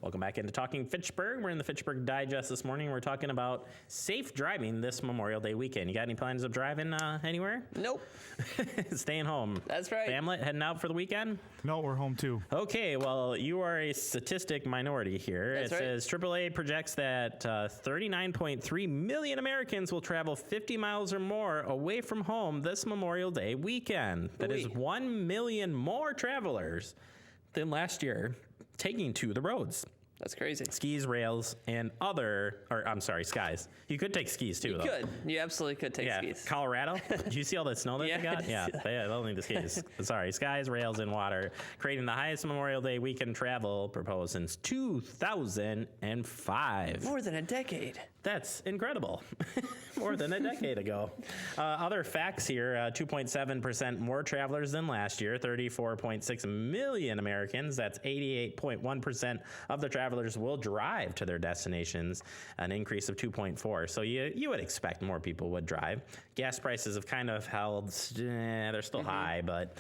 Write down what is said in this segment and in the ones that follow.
Welcome back into Talking Fitchburg. We're in the Fitchburg Digest this morning. We're talking about safe driving this Memorial Day weekend. You got any plans of driving anywhere? Nope. Staying home. That's right. Family heading out for the weekend? No, we're home too. Okay, well, you are a statistic minority here. That's right. Says AAA projects that 39.3 million Americans will travel 50 miles or more away from home this Memorial Day weekend. That is 1 million more travelers than last year taking to the roads. That's crazy. Skis, rails, and skies. You could take skis too, though. You could. You absolutely could take skis. Colorado. Did you see all that snow that they got? Yeah, they'll need the skis. Sorry, skies, rails, and water. Creating the highest Memorial Day weekend travel proposed since 2005. More than a decade. That's incredible. More than a decade ago. Other facts here, 2.7% more travelers than last year, 34.6 million Americans. That's 88.1% of the travelers will drive to their destinations, an increase of 2.4. So you would expect more people would drive. Gas prices have kind of held, they're still high, but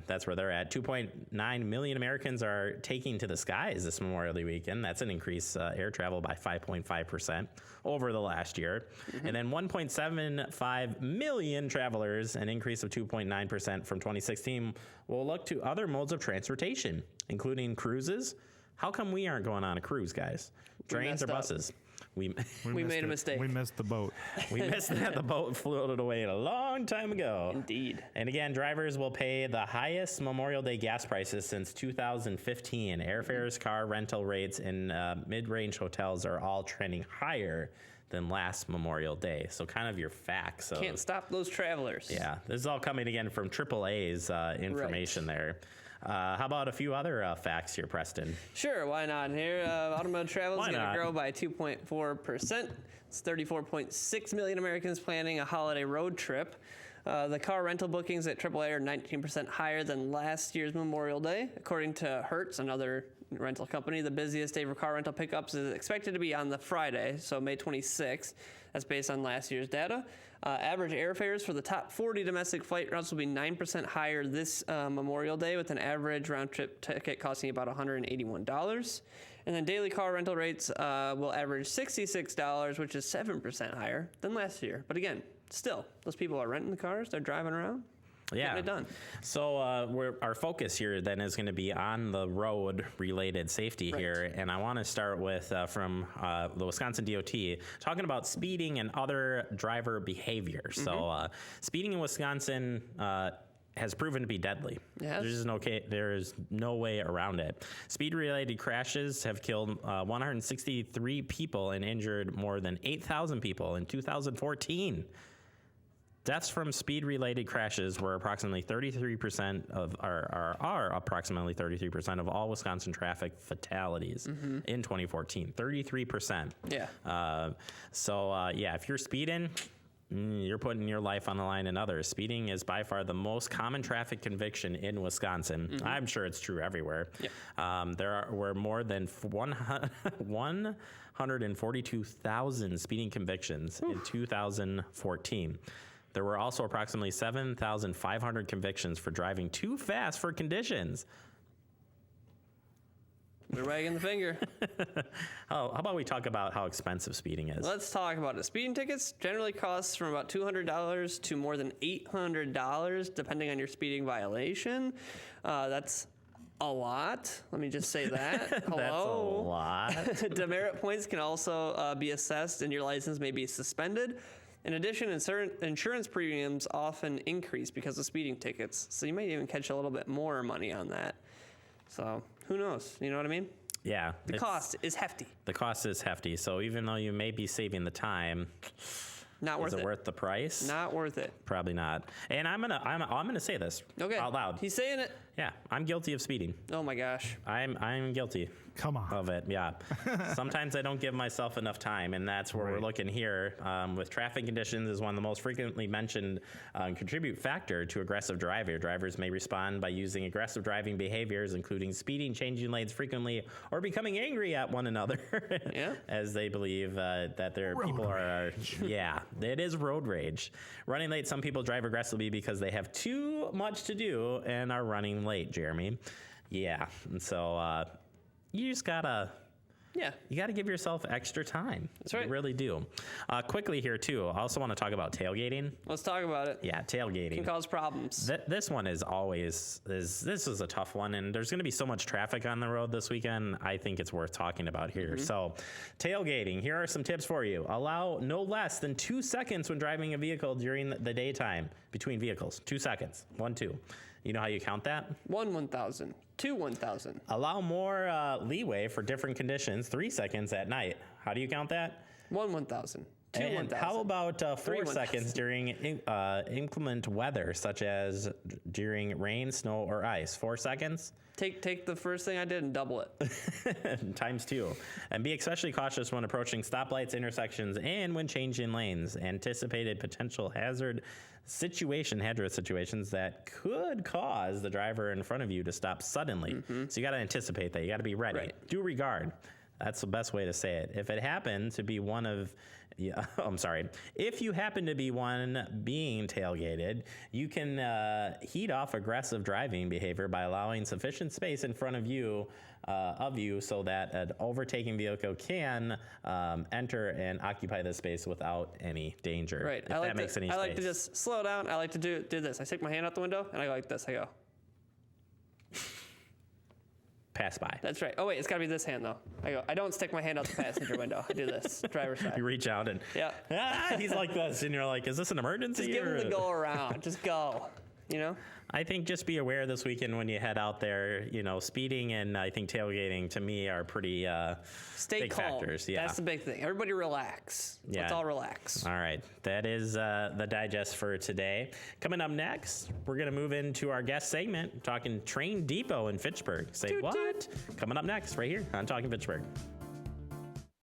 that's where they're at. 2.9 million Americans are taking to the skies this Memorial Day weekend. That's an increase air travel by 5.5% over the last year. And then 1.75 million travelers, an increase of 2.9% from 2016, will look to other modes of transportation, including cruises. How come we aren't going on a cruise, guys? Trains or buses? We made a mistake. We missed the boat. We missed that. The boat floated away a long time ago. Indeed. And again, drivers will pay the highest Memorial Day gas prices since 2015. Airfares, car rental rates, and mid-range hotels are all trending higher than last Memorial Day. So kind of your facts. Can't stop those travelers. Yeah. This is all coming again from AAA's information there. How about a few other facts here, Preston? Sure, why not? Here, automotive travel is going to grow by 2.4%. It's 34.6 million Americans planning a holiday road trip. The car rental bookings at AAA are 19% higher than last year's Memorial Day. According to Hertz, another rental company, the busiest day for car rental pickups is expected to be on the Friday, so May 26th. That's based on last year's data. Average airfares for the top 40 domestic flight routes will be 9% higher this Memorial Day, with an average round-trip ticket costing about $181. And then daily car rental rates will average $66, which is 7% higher than last year. But again, still, those people are renting the cars, they're driving around. Yeah. Getting it done. So our focus here then is going to be on the road-related safety here, and I want to start with from the Wisconsin DOT talking about speeding and other driver behavior. So speeding in Wisconsin has proven to be deadly. Yes. There is no way around it. Speed-related crashes have killed 163 people and injured more than 8,000 people in 2014. Deaths from speed-related crashes were approximately 33% of are approximately 33% of all Wisconsin traffic fatalities in 2014. 33%. Yeah. If you're speeding, you're putting your life on the line and others. Speeding is by far the most common traffic conviction in Wisconsin. I'm sure it's true everywhere. There were more than 142,000 speeding convictions in 2014. There were also approximately 7,500 convictions for driving too fast for conditions. We're wagging the finger. How about we talk about how expensive speeding is? Let's talk about it. Speeding tickets generally cost from about $200 to more than $800, depending on your speeding violation. That's a lot. Let me just say that. Hello. That's a lot. Demerit points can also be assessed, and your license may be suspended. In addition, insurance premiums often increase because of speeding tickets, so you might even catch a little bit more money on that. So who knows? You know what I mean? Yeah. The cost is hefty. The cost is hefty. So even though you may be saving the time, not worth it. Is it worth the price? Not worth it. Probably not. And I'm gonna say this out loud. He's saying it. Yeah, I'm guilty of speeding. Oh my gosh. I'm guilty. Come on. Of it, yeah. Sometimes I don't give myself enough time, and that's where we're looking here. With traffic conditions is one of the most frequently mentioned contribute factor to aggressive driving. Drivers may respond by using aggressive driving behaviors, including speeding, changing lanes frequently, or becoming angry at one another as they believe that their people are. Yeah, it is road rage. Running late, some people drive aggressively because they have too much to do and are running late, Jeremy. Yeah, and so you just gotta give yourself extra time. That's right. You really do. Quickly here too, I also want to talk about tailgating. Let's talk about it. Yeah, tailgating Can cause problems. This one is a tough one, and there's going to be so much traffic on the road this weekend. I think it's worth talking about here. So, tailgating. Here are some tips for you. Allow no less than 2 seconds when driving a vehicle during the daytime between vehicles. 2 seconds. 1, 2. You know how you count that? 1,000. 2,000. Allow more leeway for different conditions. 3 seconds at night. How do you count that? 1,000. 2, And 1,000. how about 4 3, seconds during inclement weather, such as during rain, snow, or ice? 4 seconds? Take the first thing I did and double it. Times 2. And be especially cautious when approaching stoplights, intersections, and when changing lanes. Anticipated potential hazardous situations that could cause the driver in front of you to stop suddenly. So you got to anticipate that. You got to be ready. Right. Due regard. That's the best way to say it. If it happened to be one of, if you happen to be one being tailgated, you can heat off aggressive driving behavior by allowing sufficient space in front of you, so that an overtaking vehicle can enter and occupy the space without any danger. Right. If that makes any I space. like to just slow down. I like to do this. I stick my hand out the window and I go like this. I go. Pass by. That's right. Oh wait, it's got to be this hand though. I go. I don't stick my hand out the passenger window. I do this. Driver's side. You reach out and he's like this, and you're like, "Is this an emergency?" Just give him the go around. Just go. You know. I think just be aware this weekend when you head out there. Speeding and I think tailgating to me are pretty Stay big calm. factors. Yeah, that's the big thing. Everybody relax. Yeah. Let's all relax. All right, that is the digest for today. Coming up next, we're gonna move into our guest segment, talking Train Depot in Fitchburg. Say Toot, what? toot. Coming up next, right here on Talking Fitchburg.